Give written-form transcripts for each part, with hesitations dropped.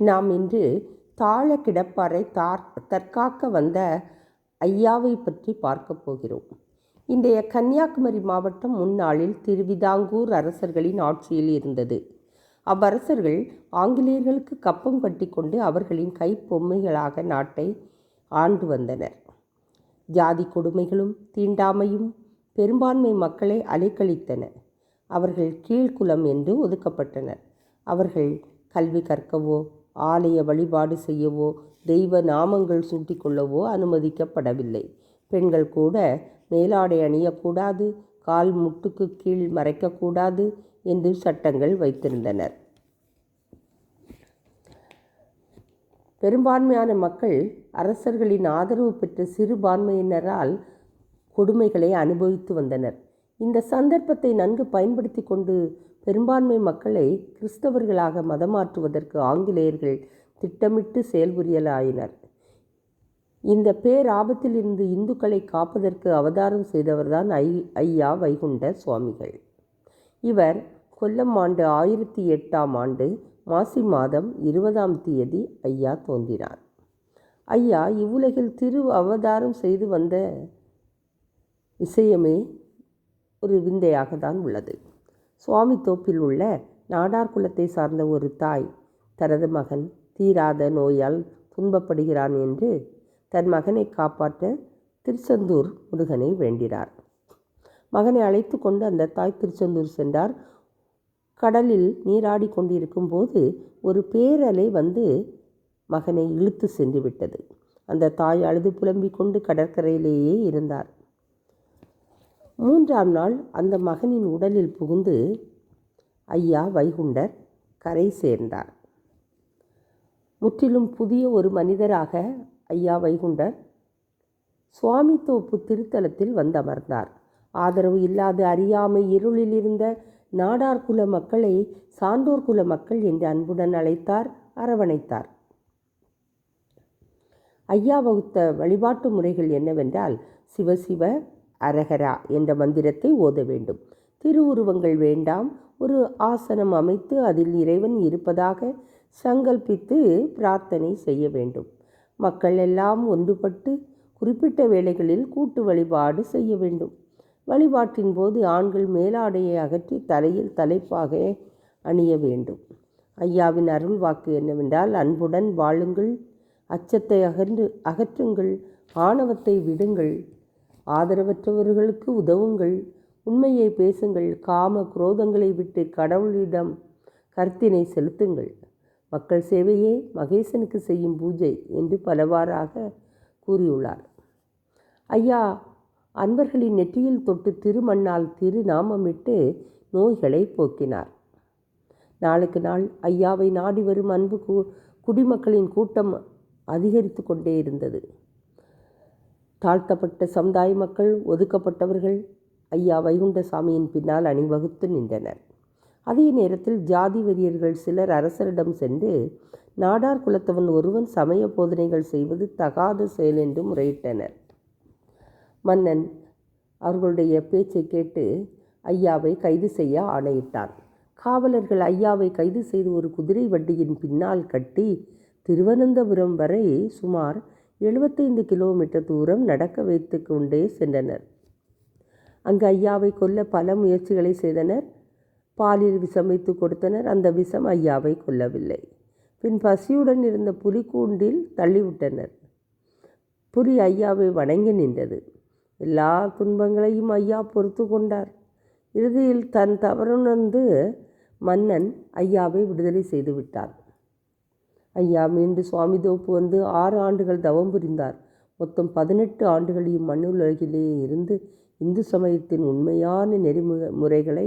நாம் இன்று தாழ கிடப்பாரை தற்காக்க வந்த ஐயாவை பற்றி பார்க்க போகிறோம். இன்றைய கன்னியாகுமரி மாவட்டம் முன்னாளில் திருவிதாங்கூர் அரசர்களின் ஆட்சியில் இருந்தது. அவ்வரசர்கள் ஆங்கிலேயர்களுக்கு கப்பம் கட்டி கொண்டு அவர்களின் கைப்பொம்மைகளாக நாட்டை ஆண்டு வந்தனர். ஜாதி கொடுமைகளும் தீண்டாமையும் பெரும்பான்மை மக்களை அலைக்கழித்தன. அவர்கள் கீழ்குலம் என்று ஒதுக்கப்பட்டனர். அவர்கள் கல்வி கற்கவோ ஆலய வழிபாடு செய்யவோ தெய்வ நாமங்கள் சூட்டிக்கொள்ளவோ அனுமதிக்கப்படவில்லை. பெண்கள் கூட மேலாடை அணியக்கூடாது, கால் முட்டுக்கு கீழ் மறைக்கக்கூடாது என்று சட்டங்கள் வைத்திருந்தனர். பெரும்பான்மையான மக்கள் அரசர்களின் ஆதரவு பெற்ற சிறுபான்மையினரால் கொடுமைகளை அனுபவித்து வந்தனர். இந்த சந்தர்ப்பத்தை நன்கு பயன்படுத்தி கொண்டு பெரும்பான்மை மக்களை கிறிஸ்தவர்களாக மதமாற்றுவதற்கு ஆங்கிலேயர்கள் திட்டமிட்டு செயல்புரியலாயினர். இந்த பேராபத்தில் இருந்து இந்துக்களை காப்பதற்கு அவதாரம் செய்தவர்தான் ஐயா வைகுண்ட சுவாமிகள். இவர் கொல்லம் ஆண்டு 1008 மாசி மாதம் 20 ஐயா தோன்றினார். ஐயா இவ்வுலகில் திரு அவதாரம் செய்து வந்த விஷயமே ஒரு விந்தையாக தான் உள்ளது. சுவாமி தோப்பில் உள்ள நாடார் குலத்தை சார்ந்த ஒரு தாய் தனது மகன் தீராத நோயால் துன்பப்படுகிறான் என்று தன் மகனை காப்பாற்ற திருச்செந்தூர் முருகனை வேண்டினார். மகனை அழைத்து கொண்டு அந்த தாய் திருச்செந்தூர் சென்றார். கடலில் நீராடி கொண்டிருக்கும் போது ஒரு பேரலை வந்து மகனை இழுத்து சென்று விட்டது. அந்த தாய் அழுது புலம்பிக் கொண்டு கடற்கரையிலேயே இருந்தார். 3ஆம் நாள் அந்த மகனின் உடலில் புகுந்து ஐயா வைகுண்டர் கரை சேர்ந்தார். முற்றிலும் புதிய ஒரு மனிதராக ஐயா வைகுண்டர் சுவாமி தோப்பு திருத்தலத்தில் வந்தமர்ந்தார். ஆதரவு இல்லாத அறியாமை இருளில் இருந்த நாடார் குல மக்களை சான்றோர் குல மக்கள் என்று அன்புடன் அழைத்தார், அரவணைத்தார். ஐயா வகுத்த வழிபாட்டு முறைகள் என்னவென்றால், சிவசிவ அரகரா என்ற மந்திரத்தை ஓத வேண்டும். திருவுருவங்கள் வேண்டாம். ஒரு ஆசனம் அமைத்து அதில் இறைவன் இருப்பதாக சங்கல்பித்து பிரார்த்தனை செய்ய வேண்டும். மக்கள் எல்லாம் ஒன்றுபட்டு குறிப்பிட்ட வேளைகளில் கூட்டு வழிபாடு செய்ய வேண்டும். வழிபாட்டின் போது ஆண்கள் மேலாடையை அகற்றி தலையில் தலைப்பாக அணிய வேண்டும். ஐயாவின் அருள் வாக்கு என்னவென்றால், அன்புடன் வாழுங்கள், அச்சத்தை அகற்றுங்கள், ஆணவத்தை விடுங்கள், ஆதரவற்றவர்களுக்கு உதவுங்கள், உண்மையை பேசுங்கள், காம குரோதங்களை விட்டு கடவுளிடம் கர்த்தினை செலுத்துங்கள், மக்கள் சேவையே மகேசனுக்கு செய்யும் பூஜை என்று பலவாறாக கூறியுள்ளார். ஐயா அன்பர்களின் நெற்றியில் தொட்டு திருமண்ணால் திருநாமமிட்டு நோய்களை போக்கினார். நாளுக்கு நாள் ஐயாவை நாடி வரும் அன்பு குடிமக்களின் கூட்டம் அதிகரித்து கொண்டே இருந்தது. தாழ்த்தப்பட்ட சமுதாய மக்கள், ஒதுக்கப்பட்டவர்கள் ஐயா வைகுண்டசாமியின் பின்னால் அணிவகுத்து நின்றனர். அதே நேரத்தில் ஜாதி வெறியர்கள் சிலர் அரசரிடம் சென்று நாடார் குலத்தவன் ஒருவன் சமய போதனைகள் செய்வது தகாத செயல் என்று முறையிட்டனர். மன்னன் அவர்களுடைய பேச்சை கேட்டு ஐயாவை கைது செய்ய ஆணையிட்டான். காவலர்கள் ஐயாவை கைது செய்து ஒரு குதிரை வண்டியின் பின்னால் கட்டி திருவனந்தபுரம் வரை சுமார் 75 கிலோமீட்டர் தூரம் நடக்க வைத்து கொண்டே சென்றனர். அங்கு ஐயாவை கொல்ல பல முயற்சிகளை செய்தனர். பாலில் விஷம் வைத்து கொடுத்தனர். அந்த விஷம் ஐயாவை கொல்லவில்லை. பின் பசியுடன் இருந்த புலிக்கூண்டில் தள்ளிவிட்டனர். புலி ஐயாவை வணங்கி நின்றது. எல்லா துன்பங்களையும் ஐயா பொறுத்து கொண்டார். இறுதியில் தன் தவறுணர்ந்து மன்னன் ஐயாவை விடுதலை செய்து விட்டார். ஐயா மீண்டும் சுவாமி தோப்பு வந்து 6 ஆண்டுகள் தவம் புரிந்தார். மொத்தம் 18 ஆண்டுகள் இம்மண்ணுலகிலேயே இருந்து இந்து சமயத்தின் உண்மையான நெறிமுறைகளை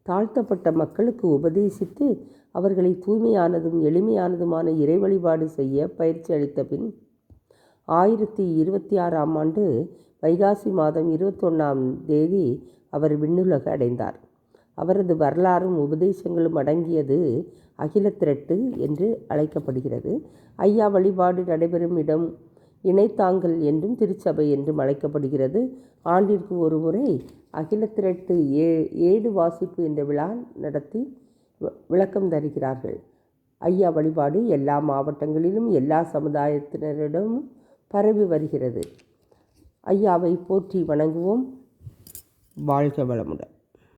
தாழ்த்தப்பட்ட மக்களுக்கு உபதேசித்து அவர்களை தூய்மையானதும் எளிமையானதுமான இறை வழிபாடு செய்ய பயிற்சி அளித்த பின் 1026 வைகாசி மாதம் 21 அவர் விண்ணுலக அடைந்தார். அவரது வரலாறும் உபதேசங்களும் அடங்கியது அகிலத்திரட்டு என்று அழைக்கப்படுகிறது. ஐயா வழிபாடு நடைபெறும் இடம் இணைத்தாங்கல் என்றும் திருச்சபை என்றும் அழைக்கப்படுகிறது. ஆண்டிற்கு ஒரு முறை அகிலத்திரட்டு ஏடு வாசிப்பு என்ற விழா நடத்தி விளக்கம் தருகிறார்கள். ஐயா வழிபாடு எல்லா மாவட்டங்களிலும் எல்லா சமுதாயத்தினரிடமும் பரவி வருகிறது. ஐயாவை போற்றி வணங்குவோம். வாழ்க வளமுடன்.